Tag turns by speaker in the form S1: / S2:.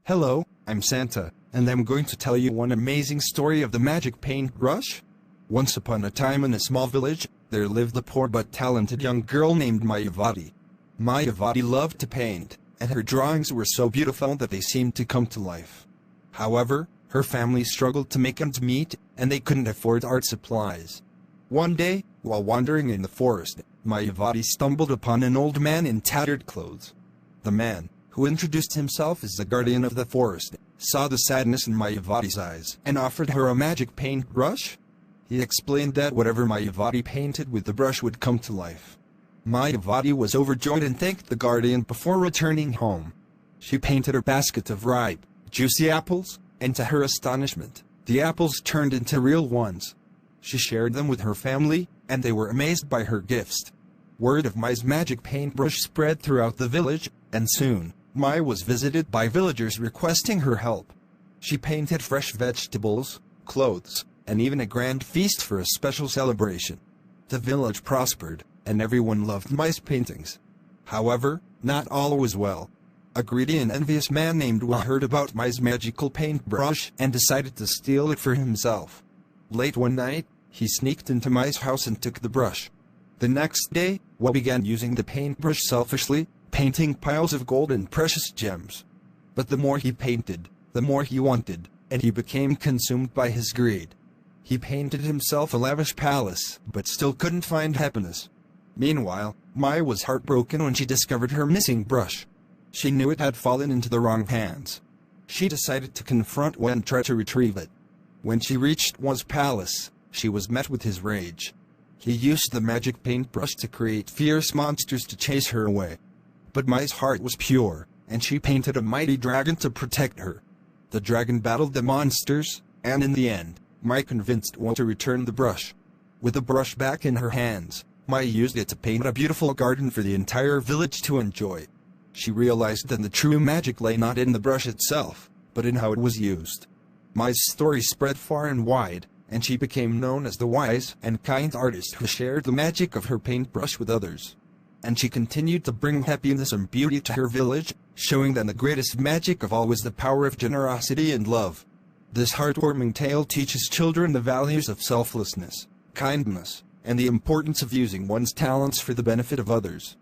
S1: Hello, I'm Santa, and I'm going to tell you one amazing story of the magic paintbrush. Once upon a time in a small village, there lived a poor but talented young girl named Mayavati. Mayavati loved to paint, and her drawings were so beautiful that they seemed to come to life. However, her family struggled to make ends meet, and they couldn't afford art supplies. One day, while wandering in the forest, Mayavati stumbled upon an old man in tattered clothes. The man, who introduced himself as the guardian of the forest, saw the sadness in Mayavati's eyes and offered her a magic paintbrush. He explained that whatever Mayavati painted with the brush would come to life. Mayavati was overjoyed and thanked the guardian before returning home. She painted a basket of ripe, juicy apples, and to her astonishment, the apples turned into real ones. She shared them with her family, and they were amazed by her gifts. Word of Mai's magic paintbrush spread throughout the village, and soon, Mai was visited by villagers requesting her help. She painted fresh vegetables, clothes, and even a grand feast for a special celebration. The village prospered, and everyone loved Mai's paintings. However, not all was well. A greedy and envious man named Wa heard about Mai's magical paintbrush and decided to steal it for himself. Late one night, he sneaked into Mai's house and took the brush. The next day, Wa began using the paintbrush selfishly, painting piles of gold and precious gems. But the more he painted, the more he wanted, and he became consumed by his greed. He painted himself a lavish palace, but still couldn't find happiness. Meanwhile, Mai was heartbroken when she discovered her missing brush. She knew it had fallen into the wrong hands. She decided to confront Wa and try to retrieve it. When she reached Wa's palace, she was met with his rage. He used the magic paintbrush to create fierce monsters to chase her away. But Mai's heart was pure, and she painted a mighty dragon to protect her. The dragon battled the monsters, and in the end, Mai convinced Wa to return the brush. With the brush back in her hands, Mai used it to paint a beautiful garden for the entire village to enjoy. She realized that the true magic lay not in the brush itself, but in how it was used. Mai's story spread far and wide, and she became known as the wise and kind artist who shared the magic of her paintbrush with others. And she continued to bring happiness and beauty to her village, showing that the greatest magic of all was the power of generosity and love. This heartwarming tale teaches children the values of selflessness, kindness, and the importance of using one's talents for the benefit of others.